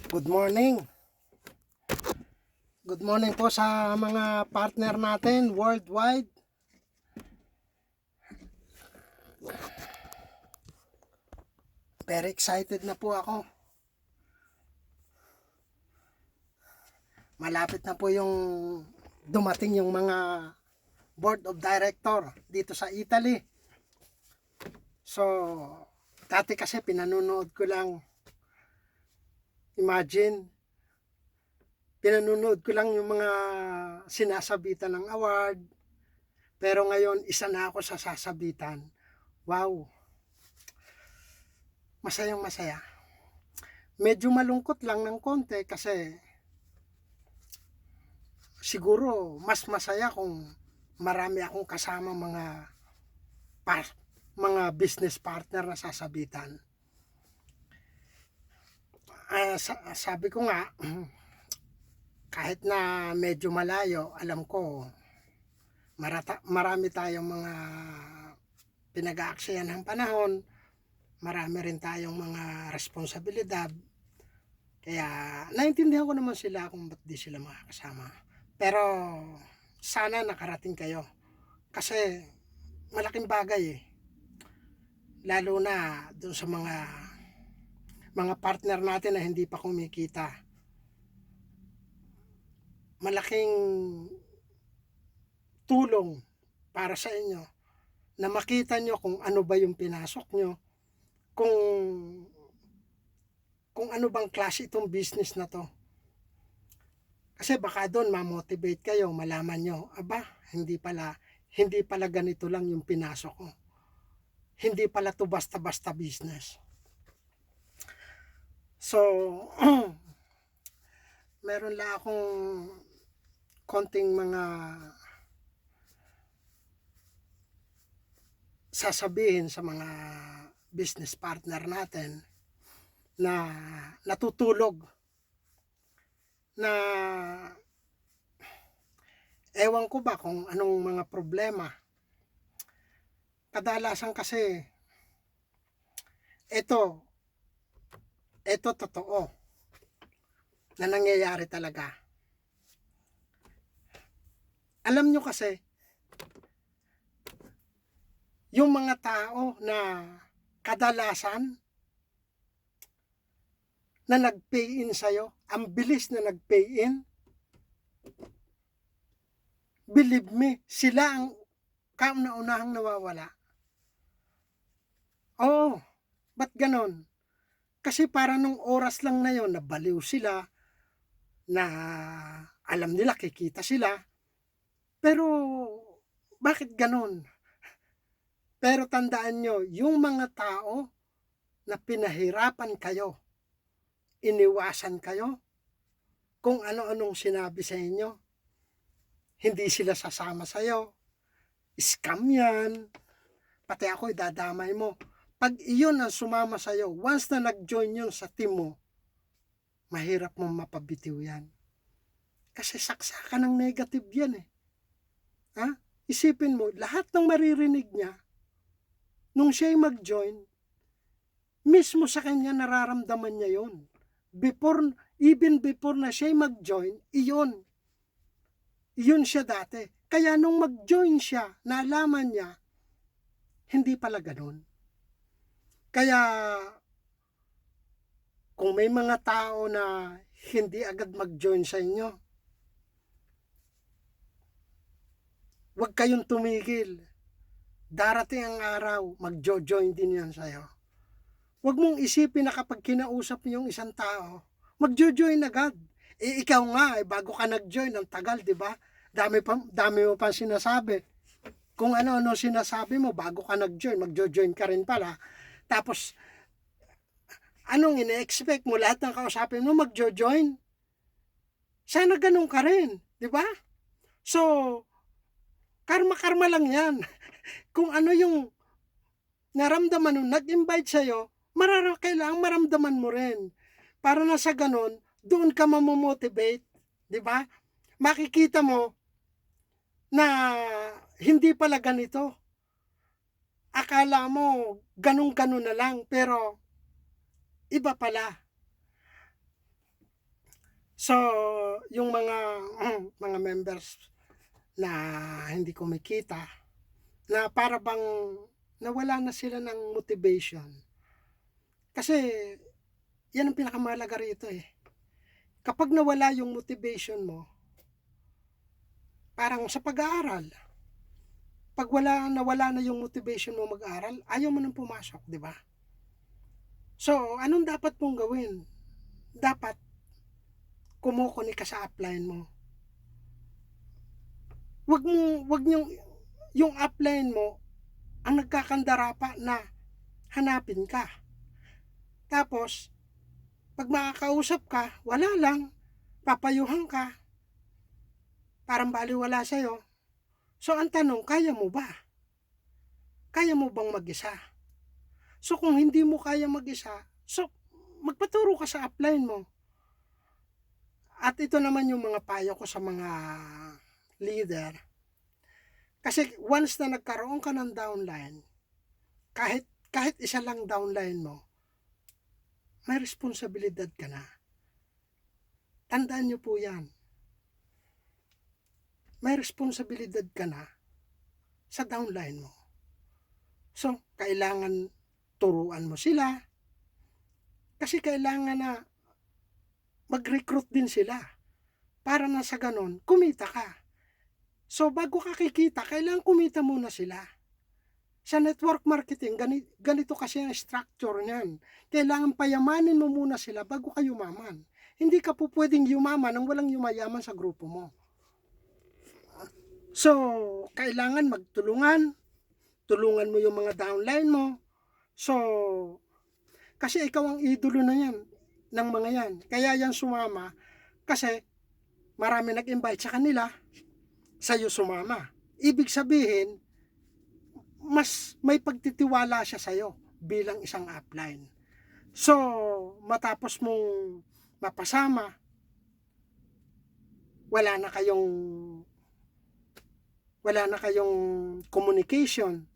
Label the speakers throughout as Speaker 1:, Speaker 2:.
Speaker 1: Good morning. Good morning po sa mga partner natin worldwide. Very excited na po ako. Malapit na po yung dumating yung mga board of director dito sa Italy. So, dati kasi pinanonood ko lang, pinanonood ko lang yung mga sinasabitan ng award. Pero ngayon, isa na ako sa sasabitan. Wow! Masayang masaya. Medyo malungkot lang ng konti kasi siguro mas masaya kung marami akong kasama mga business partner na sasabitan. Sabi ko nga, kahit na medyo malayo, alam ko marami tayong mga pinag-aaksaya ng panahon, marami rin tayong mga responsibilidad. Kaya naintindihan ko naman sila kung ba't di sila makakasama. Pero sana nakarating kayo. Kasi malaking bagay eh. Lalo na doon sa mga partner natin na hindi pa kumikita. Malaking tulong para sa inyo na makita nyo kung ano ba yung pinasok nyo, kung ano bang klase itong business na to. Kasi baka doon ma-motivate kayo, malaman nyo, aba, hindi pala ganito lang yung pinasok ko. Hindi pala to basta-basta business. So, meron lang akong konting mga sasabihin sa mga business partner natin na natutulog na ewan ko ba kung anong mga problema. Kadalasan kasi ito totoo na nangyayari talaga. Alam nyo kasi yung mga tao na kadalasan na nag-pay in sa'yo, ang bilis na nag-pay in, believe me, sila ang kauna-unahang nawawala. Oo, ba't ganon? Kasi para nung oras lang na yon, nabaliw sila, na alam nila kikita sila, pero bakit ganon? Pero tandaan nyo, yung mga tao na pinahirapan kayo, iniwasan kayo, kung ano-anong sinabi sa inyo, hindi sila sasama sa'yo, scam yan, pati ako idadamay mo. Pag iyon ang sumama sa'yo, once na nag-join yun sa team mo, mahirap mong mapabitiw yan. Kasi saksakan ng negative yan eh. Ha? Isipin mo, lahat ng maririnig niya, nung siya'y mag-join, mismo sa kanya nararamdaman niya yon. Even before na siya'y mag-join, iyon siya dati. Kaya nung mag-join siya, nalaman niya, hindi pala ganun. Kaya, kung may mga tao na hindi agad mag-join sa inyo, huwag kayong tumigil. Darating ang araw, mag-join din yan sa'yo. Huwag mong isipin na kapag kinausap niyo yung isang tao, mag-join agad. Eh ikaw nga, bago ka nag-join, ang tagal, di ba? Dami mo pa sinasabi. Kung ano-ano sinasabi mo, bago ka nag-join, mag-join ka rin pala. Tapos, anong ine-expect mo? Lahat ng kausapin mo, mag-join? Sana ganun ka rin, di ba? So, karma-karma lang yan. Kung ano yung naramdaman nung nag-invite sa'yo, kailangan maramdaman mo rin. Para na sa ganun, doon ka mamomotivate, di ba? Makikita mo na hindi pala ganito. Akala mo ganun-ganun na lang, pero iba pala. So, yung mga mga members na hindi kumikita, na para bang nawala na sila ng motivation. Kasi yan ang pinakamahalaga rito eh. Kapag nawala yung motivation mo, parang sa pag-aaral, pag nawala na yung motivation mo mag-aral, ayaw mo nang pumasok, di ba? So, anong dapat mong gawin? Dapat kumukunik ka sa upline mo. Wag niyong yung upline mo ang nagkakandara pa na hanapin ka. Tapos, pag makakausap ka, wala lang, papayuhan ka, parang baliwala sa'yo. So, ang tanong, kaya mo ba? Kaya mo bang mag-isa? So, kung hindi mo kaya mag-isa, so, magpaturo ka sa upline mo. At ito naman yung mga payo ko sa mga leader. Kasi once na nagkaroon ka ng downline, kahit isa lang downline mo, may responsibilidad ka na. Tandaan nyo po yan. May responsibilidad ka na sa downline mo. So, kailangan turuan mo sila. Kasi kailangan na mag-recruit din sila. Para na sa ganon, kumita ka. So, bago ka kikita, kailangan kumita muna sila. Sa network marketing, ganito kasi ang structure niyan. Kailangan payamanin mo muna sila bago ka yumaman. Hindi ka po pwedeng yumaman nang walang yumayaman sa grupo mo. So, kailangan magtulungan. Tulungan mo yung mga downline mo. So, kasi ikaw ang idolo na yan, ng mga yan. Kaya yan sumama. Kasi, marami nag-invite sa kanila, sa'yo sumama. Ibig sabihin, mas may pagtitiwala siya sa'yo bilang isang upline. So, matapos mong mapasama, wala na kayong communication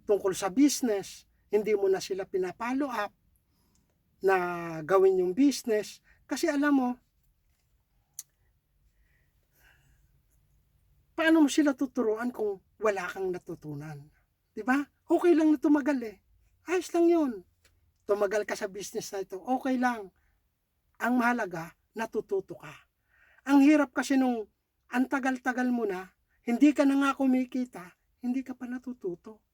Speaker 1: tungkol sa business, hindi mo na sila pinapollow up na gawin yung business. Kasi alam mo, paano mo sila tuturuan kung wala kang natutunan? Diba? Okay lang na tumagal eh. Ayos lang yun. Tumagal ka sa business na ito, okay lang. Ang mahalaga, natututo ka. Ang hirap kasi nung ang tagal-tagal mo na, hindi ka na nga kumikita, hindi ka pa natututo.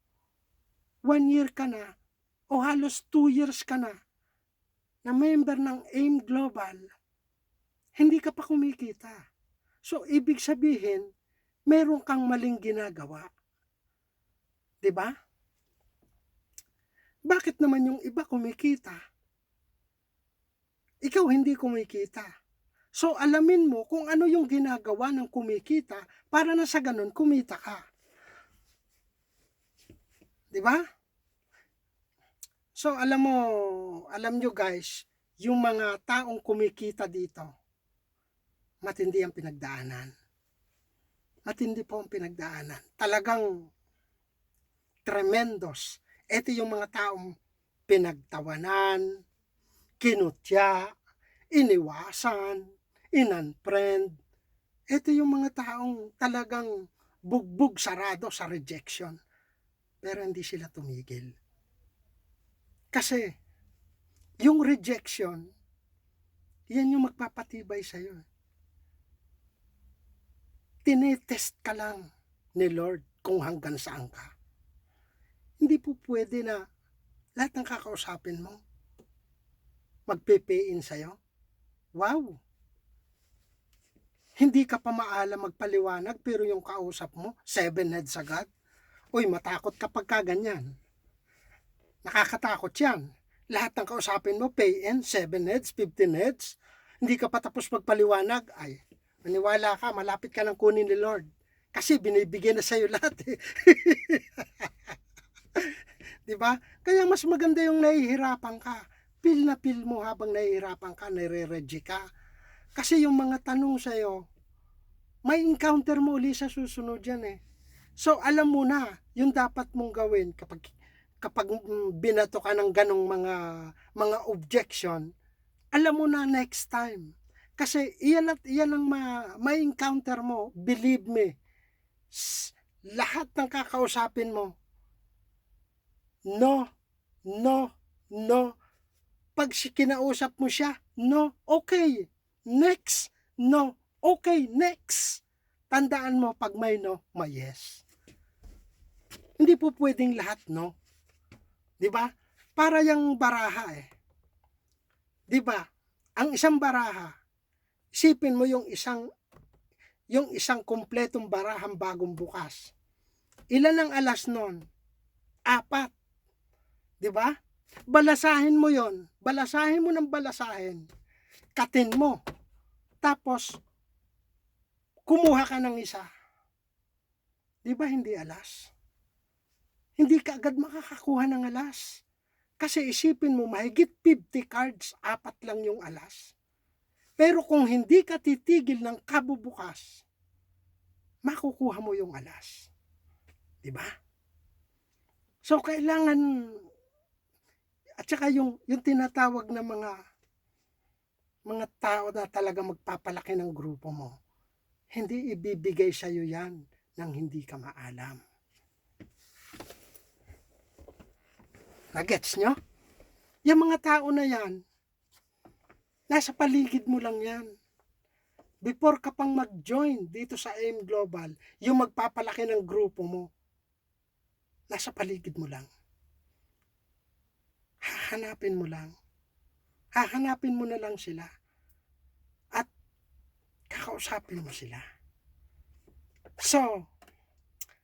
Speaker 1: 1 year ka na, o halos 2 years ka na member ng AIM Global, hindi ka pa kumikita. So, ibig sabihin, meron kang maling ginagawa. Diba? Bakit naman yung iba kumikita? Ikaw hindi kumikita. So, alamin mo kung ano yung ginagawa ng kumikita para na sa ganun kumita ka. Diba? So, alam nyo guys, yung mga taong kumikita dito, matindi ang pinagdaanan. Matindi po ang pinagdaanan. Talagang tremendos. Ito yung mga taong pinagtawanan, kinutya, iniwasan, inunfriend. Ito yung mga taong talagang bugbog sarado sa rejection. Pero hindi sila tumigil. Kasi, yung rejection, yan yung magpapatibay sa'yo. Tinetest ka lang ni Lord kung hanggang saan ka. Hindi po pwede na lahat ng kakausapin mo magpe-pay-in sa'yo. Wow! Hindi ka pa maalam magpaliwanag pero yung kausap mo, 7 heads agad. Uy, matakot kapag kaganyan. Nakakatakot yan. Lahat ng kausapin mo, pay-in, 7 heads, 15 heads. Hindi ka pa tapos magpaliwanag. Ay, maniwala ka, malapit ka ng kunin ni Lord. Kasi binibigyan na sa'yo lahat eh. Diba? Kaya mas maganda yung nahihirapan ka. Feel na feel mo habang nahihirapan ka, nire-reject ka. Kasi yung mga tanong sa'yo, may encounter mo uli sa susunod yan eh. So, alam mo na, yung dapat mong gawin kapag binato ka ng ganong mga objection, alam mo na next time. Kasi iyan at iyan ang ma-encounter mo, believe me, lahat ng kakausapin mo, no, no, no. 'Pag kinausap mo siya, no, okay, next, no, okay, next. Tandaan mo 'pag may no, may yes. Hindi po puwedeng lahat no, 'di ba? Para yang baraha, 'di ba? Ang isang baraha, isipin mo yung isang kumpletong barahang bagong bukas. Ilan ang alas nun? 4, 'di ba? Balasahin mo yon, balasahin mo ng balasahin, katin mo, tapos kumuha ka ng isa. 'Di ba hindi alas? Hindi ka agad makakakuha ng alas. Kasi isipin mo mahigit 50 cards, 4 lang yung alas. Pero kung hindi ka titigil ng kabubukas, makukuha mo yung alas. 'Di ba? So kailangan, at saka yung tinatawag na mga tao na talaga magpapalaki ng grupo mo, hindi ibibigay sa iyo yan nang hindi ka maalam. Nagets nyo? Yung mga tao na yan, nasa paligid mo lang yan. Before ka pang mag-join dito sa AIM Global, yung magpapalaki ng grupo mo, nasa paligid mo lang. Hahanapin mo lang. Hahanapin mo na lang sila. At kakausapin mo sila. So,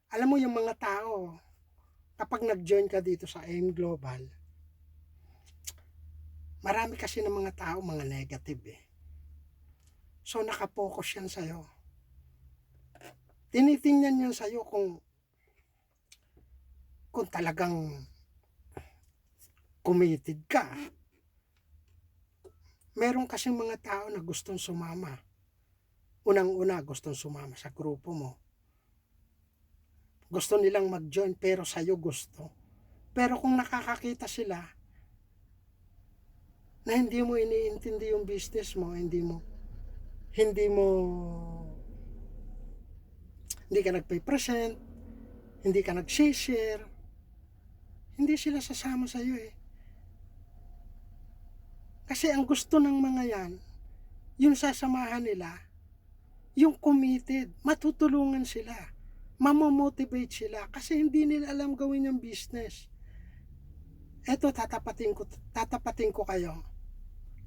Speaker 1: alam mo yung mga tao, kapag nag-join ka dito sa AIM Global, marami kasi ng mga tao, mga negative So, nakapokus yan sa'yo. Tinitingnan yan sa'yo kung talagang committed ka. Meron kasing mga tao na gustong sumama. Unang-una, gustong sumama sa grupo mo. Gusto nilang mag-join pero sa'yo gusto. Pero kung nakakakita sila na hindi mo iniintindi yung business mo, hindi ka nagpe-present, hindi ka nag-share, hindi sila sasama sa iyo Kasi ang gusto ng mga yan, yung sasamahan nila, yung committed, matutulungan sila, mamomotivate sila kasi hindi nila alam gawin yung business. Eto, tatapatin ko kayo.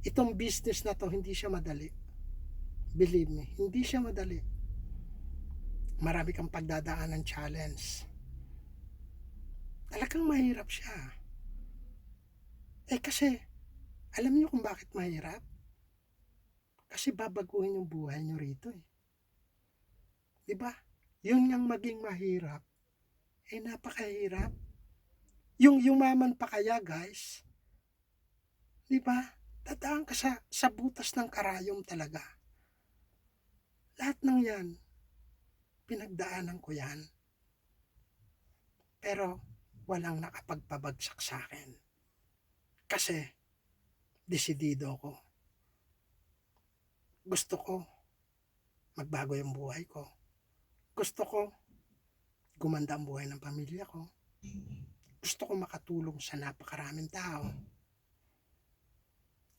Speaker 1: Itong business na to, hindi siya madali. Believe me, hindi siya madali. Marami kang pagdadaan ng challenge. Talagang mahirap siya. Kasi, alam niyo kung bakit mahirap? Kasi babaguhin yung buhay niyo rito Diba? Yun ang maging mahirap. Napakahirap. Yung yumaman pa kaya, guys, diba? Dadaan ka sa butas ng karayom talaga. Lahat ng yan, pinagdaanan ko yan. Pero, walang nakapagpabagsak sa akin. Kasi, desidido ko. Gusto ko, magbago yung buhay ko. Gusto ko, gumanda ang buhay ng pamilya ko. Gusto ko makatulong sa napakaraming tao.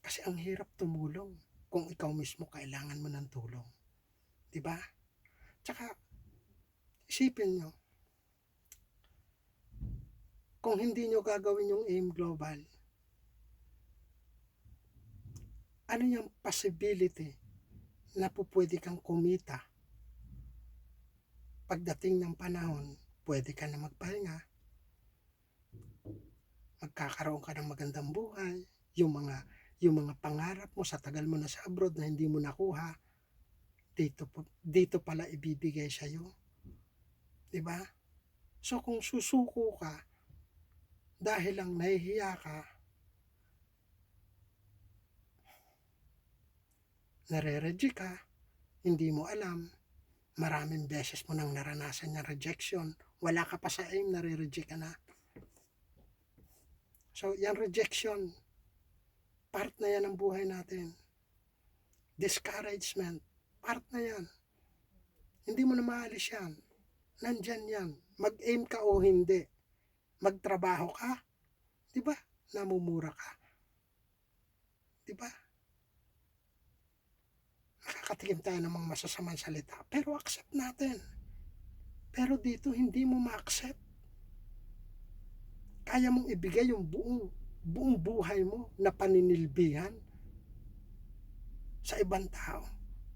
Speaker 1: Kasi ang hirap tumulong kung ikaw mismo kailangan mo ng tulong. Diba? Tsaka, isipin nyo, kung hindi nyo gagawin yung AIM Global, ano yung possibility na pwede kang kumita? Pagdating ng panahon, pwede ka na magpahinga, magkakaroon ka ng magandang buhay, yung mga pangarap mo sa tagal mo na sa abroad na hindi mo nakuha, dito pala ibibigay sa iyo. 'Di ba? So kung susuko ka dahil lang nahihiya ka, nare-reject ka, hindi mo alam, maraming beses mo nang naranasan yung rejection, wala ka pa sa AIM, nare-reject ka na. So, yung rejection, part na yan ng buhay natin. discouragement, part na yan. Hindi mo na maalis yan. Nandyan yan. Mag-aim ka o hindi. Magtrabaho ka. Di ba? Namumura ka. Di ba? Nakakatikim tayo ng mga masasamang salita. Pero accept natin. Pero dito, hindi mo ma-accept. Kaya mong ibigay yung buong buhay mo na paninilbihan sa ibang tao.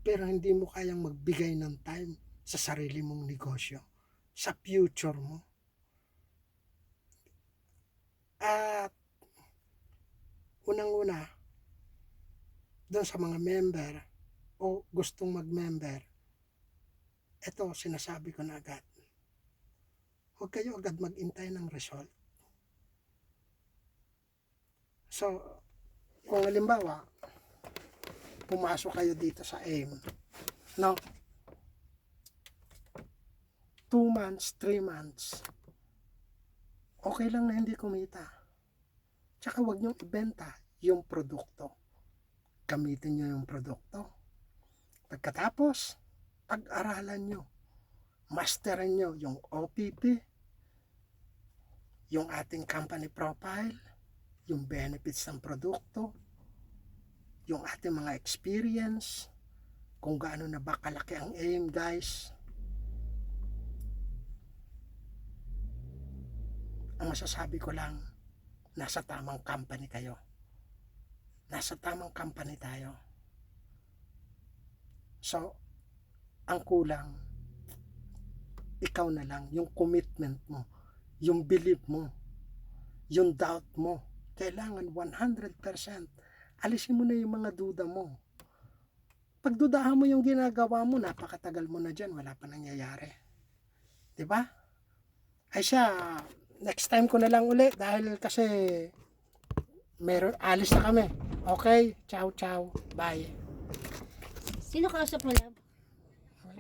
Speaker 1: Pero hindi mo kayang magbigay ng time sa sarili mong negosyo. Sa future mo. At unang-una, doon sa mga member o gustong mag-member, ito, sinasabi ko na agad. Huwag kayo agad mag-intay ng result. So, kung halimbawa, pumasok kayo dito sa AIM, no? 2 months, 3 months, okay lang na hindi kumita. Tsaka huwag niyong ibenta yung produkto. Gamitin niyo yung produkto. Pagkatapos, pag-aralan niyo. Masterin niyo yung OPP, yung ating company profile, yung benefits ng produkto, yung ating mga experience, kung gaano na ba kalaki ang AIM, guys. Ang masasabi ko lang, nasa tamang company kayo. Nasa tamang company tayo. So, ang kulang, ikaw na lang, yung commitment mo, yung belief mo, yung doubt mo. Kailangan 100%. Alisin mo na yung mga duda mo. Pagdudahan mo yung ginagawa mo, napakatagal mo na dyan, wala pa nangyayari. Diba? Ay siya, next time ko na lang uli dahil kasi alis na kami. Okay? Ciao, ciao. Bye.
Speaker 2: Sino kausap mo na?